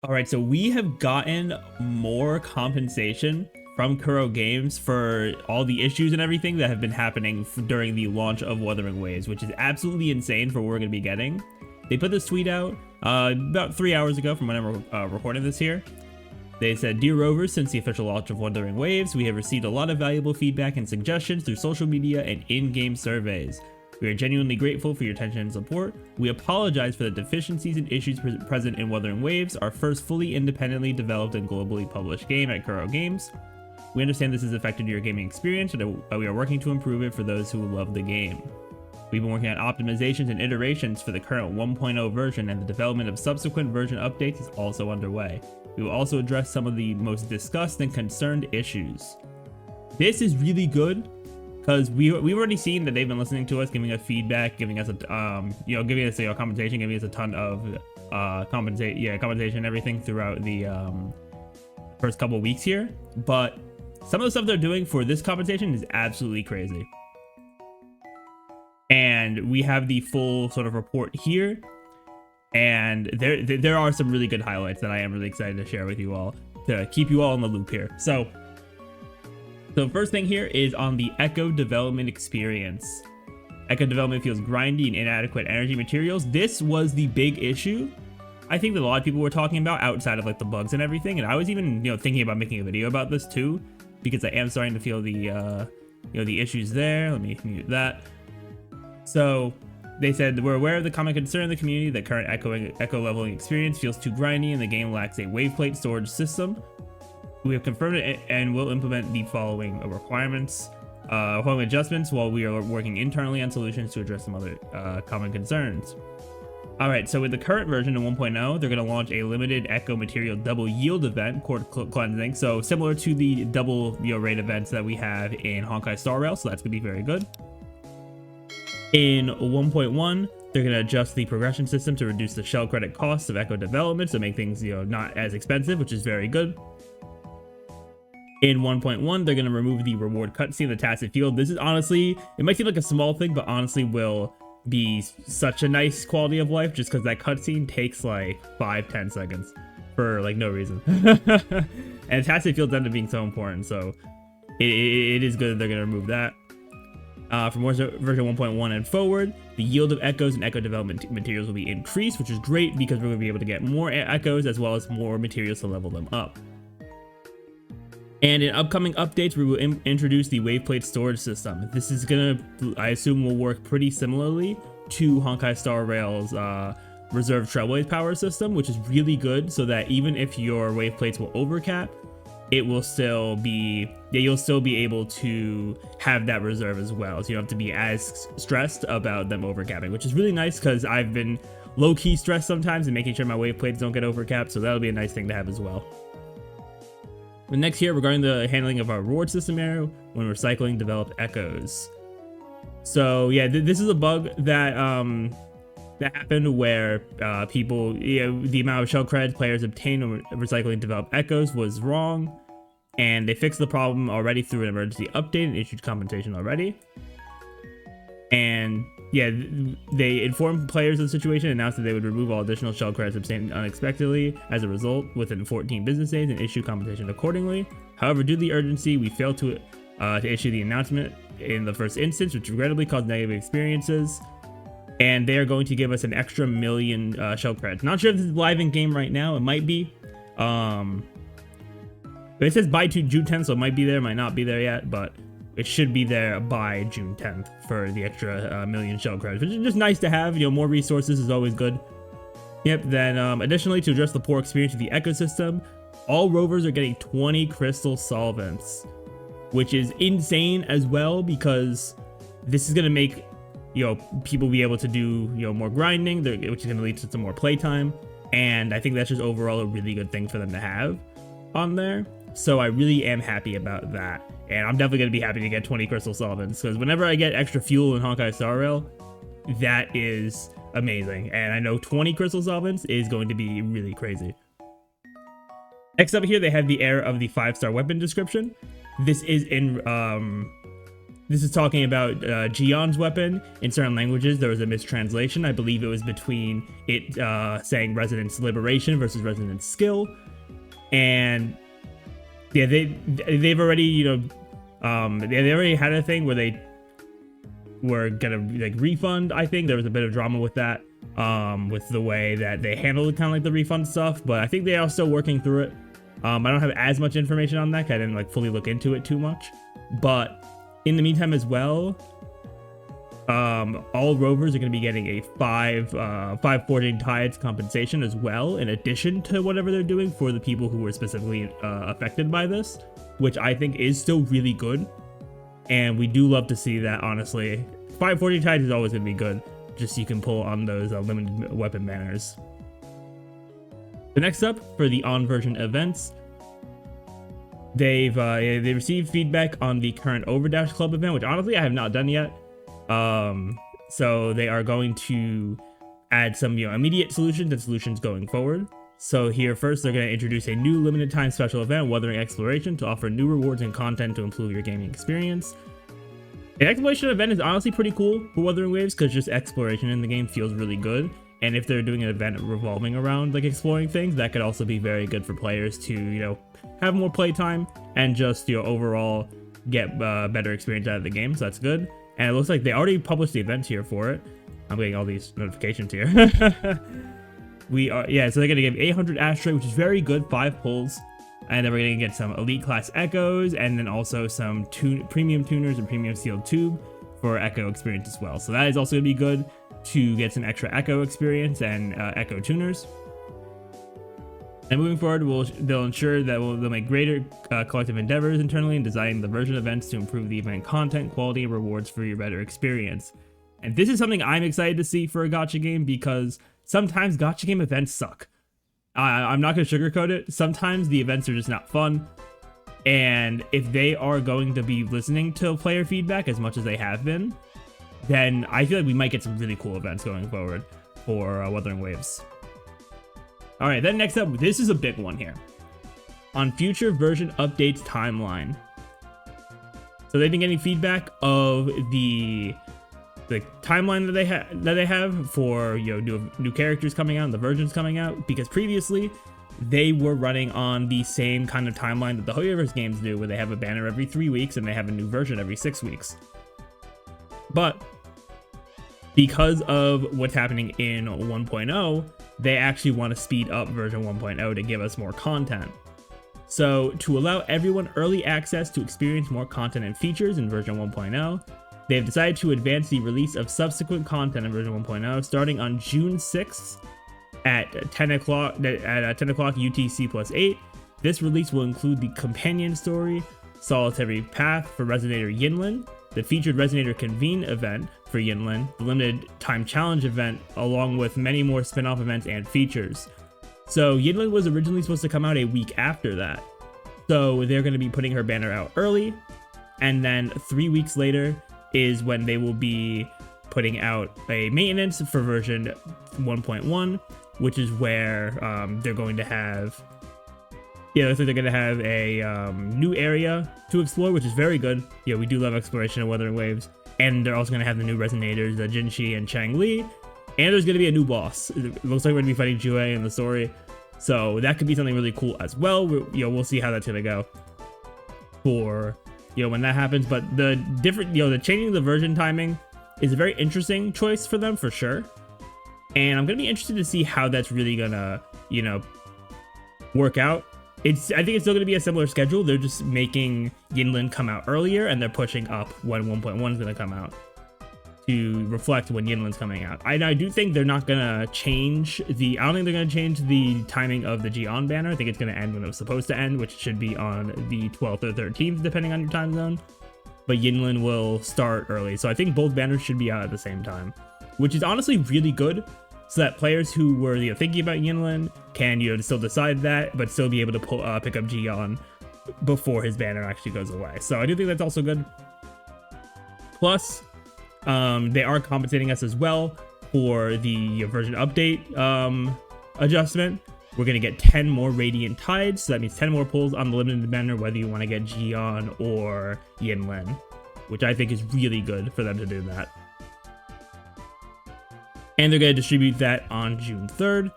All right, so we have gotten more compensation from Kuro Games for all the issues and everything that have been happening during the launch of Wuthering Waves, which is absolutely insane for what we're going to be getting. They put this tweet out about 3 hours ago from when I'm recording this here. They said, "Dear Rovers, since the official launch of Wuthering Waves, we have received a lot of valuable feedback and suggestions through social media and in-game surveys. We are genuinely grateful for your attention and support. We apologize for the deficiencies and issues present in Wuthering Waves, our first fully independently developed and globally published game at Kuro Games. We understand this has affected your gaming experience, and we are working to improve it for those who love the game. We've been working on optimizations and iterations for the current 1.0 version, and the development of subsequent version updates is also underway. We will also address some of the most discussed and concerned issues." This is really good because we've already seen that they've been listening to us, giving us feedback, giving us a giving us compensation, giving us a ton of compensation and everything throughout the first couple weeks here. But some of the stuff they're doing for this compensation is absolutely crazy. And we have the full sort of report here, and there are some really good highlights that I am really excited to share with you all to keep you all in the loop here. So first thing here is on the Echo development experience. Echo development feels grindy and inadequate energy materials. This was the big issue I think that a lot of people were talking about outside of like the bugs and everything, and I was even thinking about making a video about this too, because I am starting to feel the the issues there. Let me mute that. So they said, "We're aware of the common concern in the community that current echo leveling experience feels too grindy and the game lacks a wave plate storage system. We have confirmed it and will implement the following requirements, following adjustments while we are working internally on solutions to address some other common concerns." All right, so with the current version of 1.0, they're going to launch a limited echo material double yield event, core cleansing. So similar to the double rate events that we have in Honkai Star Rail, so that's going to be very good. In 1.1, they're going to adjust the progression system to reduce the shell credit costs of echo development, so make things not as expensive, which is very good. In 1.1, they're going to remove the reward cutscene, the tacit field. This is honestly, it might seem like a small thing, but honestly will be such a nice quality of life, just because that cutscene takes like 5-10 seconds for like no reason. And tacit fields end up being so important, so it is good that they're going to remove that. From version 1.1 and forward, the yield of echoes and echo development materials will be increased, which is great because we're going to be able to get more echoes as well as more materials to level them up. And in upcoming updates, we will introduce the wave plate storage system. This is gonna, I assume, will work pretty similarly to Honkai Star Rail's reserve Trailblaze power system, which is really good, so that even if your wave plates will overcap, it will still be, you'll still be able to have that reserve as well. So you don't have to be as stressed about them overcapping, which is really nice because I've been low-key stressed sometimes and making sure my wave plates don't get overcapped, so that'll be a nice thing to have as well. The next here, regarding the handling of our reward system area when recycling developed echoes. So yeah, this is a bug that that happened where people, the amount of shell credits players obtained when recycling developed echoes was wrong, and they fixed the problem already through an emergency update and issued compensation already. And yeah, they informed players of the situation, announced that they would remove all additional shell credits obtained unexpectedly as a result within 14 business days and issue compensation accordingly. However, due to the urgency, we failed to issue the announcement in the first instance, which regrettably caused negative experiences. And they are going to give us an extra 1 million shell credits. Not sure if this is live in game right now. It might be. But it says by June 10th, so it might be there, might not be there yet, but it should be there by June 10th for the extra 1 million shell credits, which is just nice to have. More resources is always good. Yep, then additionally, to address the poor experience of the ecosystem, all rovers are getting 20 crystal solvents, which is insane as well, because this is going to make people be able to do more grinding, which is going to lead to some more playtime, and I think that's just overall a really good thing for them to have on there. So I really am happy about that, and I'm definitely going to be happy to get 20 crystal solvents, because whenever I get extra fuel in Honkai Star Rail, that is amazing, and I know 20 crystal solvents is going to be really crazy. Next up here, they have the error of the 5-star weapon description. This is in This is talking about Gion's weapon. In certain languages, there was a mistranslation. I believe it was between it saying Resonance Liberation versus Resonance Skill. And yeah, they've already, they already had a thing where they were gonna like refund. I think there was a bit of drama with that, with the way that they handled kind of like the refund stuff. But I think they are still working through it. I don't have as much information on that, 'cause I didn't like fully look into it too much. But in the meantime as well, all rovers are going to be getting a five Forging Tides compensation as well, in addition to whatever they're doing for the people who were specifically affected by this, which I think is still really good. And we do love to see that, honestly. 5 Forging Tides is always going to be good, just so you can pull on those limited weapon banners. The next up, for the on version events, they received feedback on the current Overdash Club event, which honestly I have not done yet. So they are going to add some immediate solutions and solutions going forward. So here first, they're going to introduce a new limited time special event, Wuthering Exploration, to offer new rewards and content to improve your gaming experience. An exploration event is honestly pretty cool for Wuthering Waves, because just exploration in the game feels really good. And if they're doing an event revolving around like exploring things, that could also be very good for players to, have more playtime and just, overall get better experience out of the game. So that's good. And it looks like they already published the events here for it. I'm getting all these notifications here. So they're going to give 800 Ashtray, which is very good, 5 pulls. And then we're going to get some Elite Class Echoes, and then also some Premium Tuners and Premium Sealed Tube for Echo experience as well. So that is also going to be good to get some extra Echo experience and Echo Tuners. And moving forward, they'll ensure that they'll make greater collective endeavors internally in designing the version events to improve the event content, quality, and rewards for your better experience. And this is something I'm excited to see for a gacha game, because sometimes gacha game events suck. I'm not going to sugarcoat it. Sometimes the events are just not fun. And if they are going to be listening to player feedback as much as they have been, then I feel like we might get some really cool events going forward for Wuthering Waves. All right, then next up, this is a big one here. On future version updates timeline. So they've been getting feedback of the timeline that they have for new characters coming out and the versions coming out, because previously they were running on the same kind of timeline that the Hoyoverse games do, where they have a banner every 3 weeks and they have a new version every 6 weeks. But because of what's happening in 1.0, they actually want to speed up version 1.0 to give us more content. So to allow everyone early access to experience more content and features in version 1.0, they have decided to advance the release of subsequent content in version 1.0 starting on June 6th at 10 o'clock UTC+8. This release will include the companion story, Solitary Path for Resonator Yinlin, the featured Resonator Convene event for Yinlin, the limited time challenge event, along with many more spin-off events and features. So Yinlin was originally supposed to come out a week after that. So they're going to be putting her banner out early, and then 3 weeks later is when they will be putting out a maintenance for version 1.1, which is where they're going to have looks like they're going to have a new area to explore, which is very good. We do love exploration of Wuthering Waves. And they're also going to have the new Resonators, Jinshi and Changli. And there's going to be a new boss. It looks like we're going to be fighting Jue in the story. So that could be something really cool as well. We'll see how that's going to go for, when that happens. But the the changing the version timing is a very interesting choice for them, for sure. And I'm going to be interested to see how that's really going to, work out. I think it's still going to be a similar schedule. They're just making Yinlin come out earlier, and they're pushing up when 1.1 is going to come out to reflect when Yinlin's coming out. I do think they're not going to change I don't think they're going to change the timing of the Gion banner. I think it's going to end when it was supposed to end, which should be on the 12th or 13th, depending on your time zone. But Yinlin will start early. So I think both banners should be out at the same time, which is honestly really good, so that players who were thinking about Yinlin can still decide that, but still be able to pick up Gion before his banner actually goes away. So I do think that's also good. Plus, they are compensating us as well for the version update adjustment. We're going to get 10 more Radiant Tides, so that means 10 more pulls on the limited banner, whether you want to get Gion or Yinlin. which I think is really good for them to do that. And they're going to distribute that on June 3rd,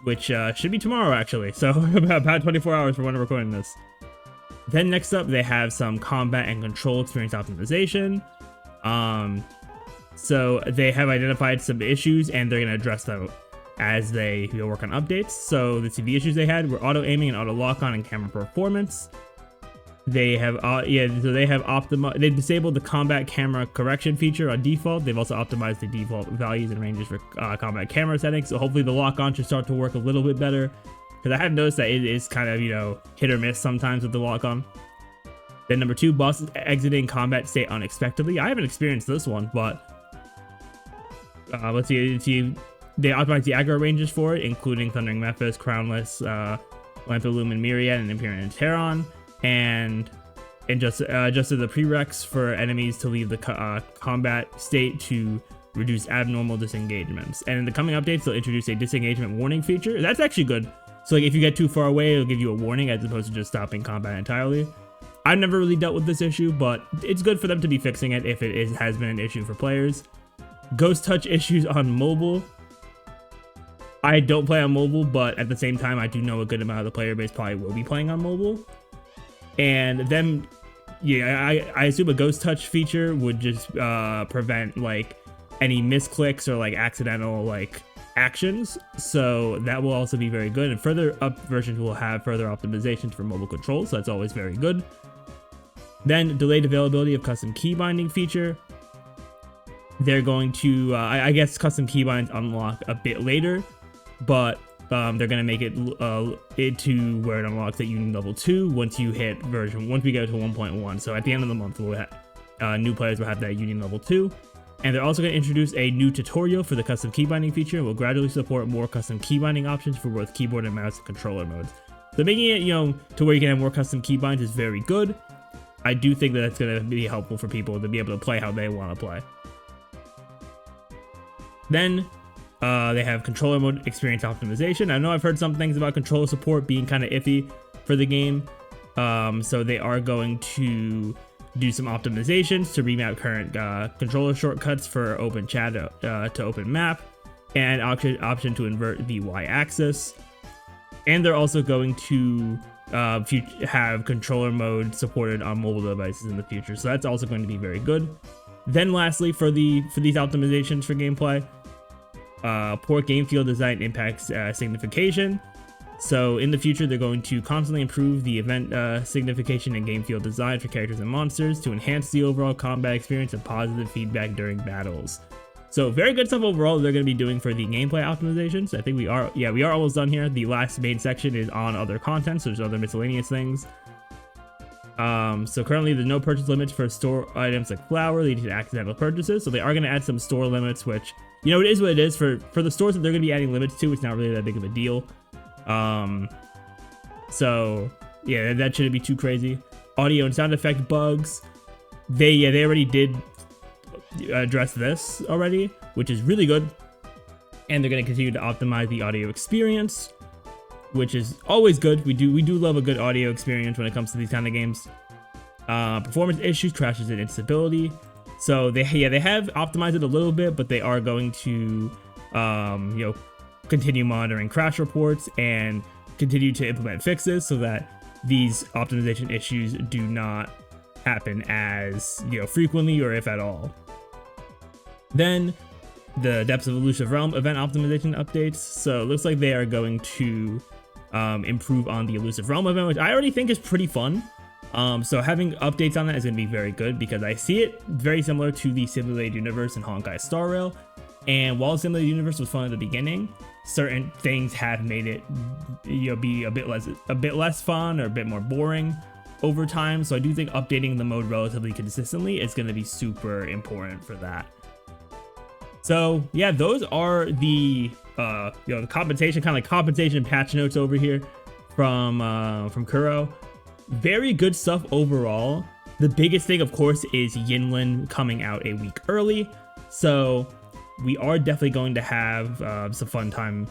which should be tomorrow, actually. So about 24 hours for when I'm recording this. Then next up, they have some combat and control experience optimization. So they have identified some issues, and they're going to address them as they work on updates. So let's see, the issues they had were auto aiming and auto lock on and camera performance. They have they disabled the combat camera correction feature on default. They've also optimized the default values and ranges for combat camera settings. So hopefully the lock on should start to work a little bit better, because I have noticed that it is kind of hit or miss sometimes with the lock on. Then number 2, bosses exiting combat state unexpectedly. I haven't experienced this one, but let's see. They optimized the aggro ranges for it, including Thundering Memphis, Crownless, Lampillumin Myriad, and Imperial Terron. And just adjusted the prereqs for enemies to leave the combat state to reduce abnormal disengagements. And in the coming updates, they'll introduce a disengagement warning feature. That's actually good. So like if you get too far away, it'll give you a warning as opposed to just stopping combat entirely. I've never really dealt with this issue, but it's good for them to be fixing it if it has been an issue for players. Ghost touch issues on mobile. I don't play on mobile, but at the same time, I do know a good amount of the player base probably will be playing on mobile. And then, yeah, I assume a ghost touch feature would just prevent like any misclicks or like accidental like actions. So that will also be very good. And further up versions will have further optimizations for mobile controls. So that's always very good. Then delayed availability of custom key binding feature. They're going to, I guess custom keybinds unlock a bit later, but they're going to make it to where it unlocks at Union level 2 once we go to 1.1. So at the end of the month, we'll have, new players will have that Union level 2. And they're also going to introduce a new tutorial for the custom key binding feature. We'll gradually support more custom key binding options for both keyboard and mouse and controller modes. So making it, to where you can have more custom key binds is very good. I do think that that's going to be helpful for people to be able to play how they want to play. Then they have controller mode experience optimization. I know I've heard some things about controller support being kind of iffy for the game. So they are going to do some optimizations to remap current controller shortcuts for open chat to open map, and option to invert the y-axis. And they're also going to have controller mode supported on mobile devices in the future. So that's also going to be very good. Then lastly, for these optimizations for gameplay, poor game field design impacts signification. So in the future, they're going to constantly improve the event signification and game field design for characters and monsters to enhance the overall combat experience and positive feedback during battles. So very good stuff overall they're going to be doing for the gameplay optimizations. I think we are almost done here. The last main section is on other content, so there's other miscellaneous things. So currently there's no purchase limits for store items like flour leading to accidental purchases. So they are going to add some store limits, which, it is what it is. For the stores that they're going to be adding limits to, it's not really that big of a deal. So yeah, that shouldn't be too crazy. Audio and sound effect bugs. They already did address this already, which is really good. And they're going to continue to optimize the audio experience, which is always good. We do love a good audio experience when it comes to these kind of games. Performance issues, crashes, and instability. So they have optimized it a little bit, but they are going to continue monitoring crash reports and continue to implement fixes so that these optimization issues do not happen as frequently or if at all. Then the Depths of Elusive Realm event optimization updates. So it looks like they are going to improve on the Elusive Realm event, which I already think is pretty fun. So having updates on that is going to be very good because I see it very similar to the Simulated Universe and Honkai Star Rail. And while Simulated Universe was fun at the beginning, certain things have made it be a bit less fun or a bit more boring over time. So I do think updating the mode relatively consistently is going to be super important for that. So yeah, those are the the compensation patch notes over here from Kuro. Very good stuff overall. The biggest thing, of course, is Yinlin coming out a week early. So we are definitely going to have some fun time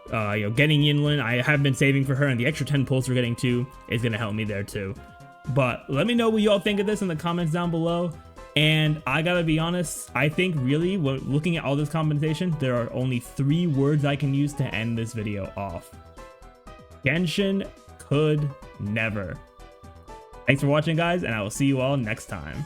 getting Yinlin. I have been saving for her, and the extra 10 pulls we're getting too is going to help me there too. But let me know what y'all think of this in the comments down below. And I gotta be honest, I think really, looking at all this compensation, there are only 3 words I can use to end this video off. Genshin could never. Thanks for watching, guys, and I will see you all next time.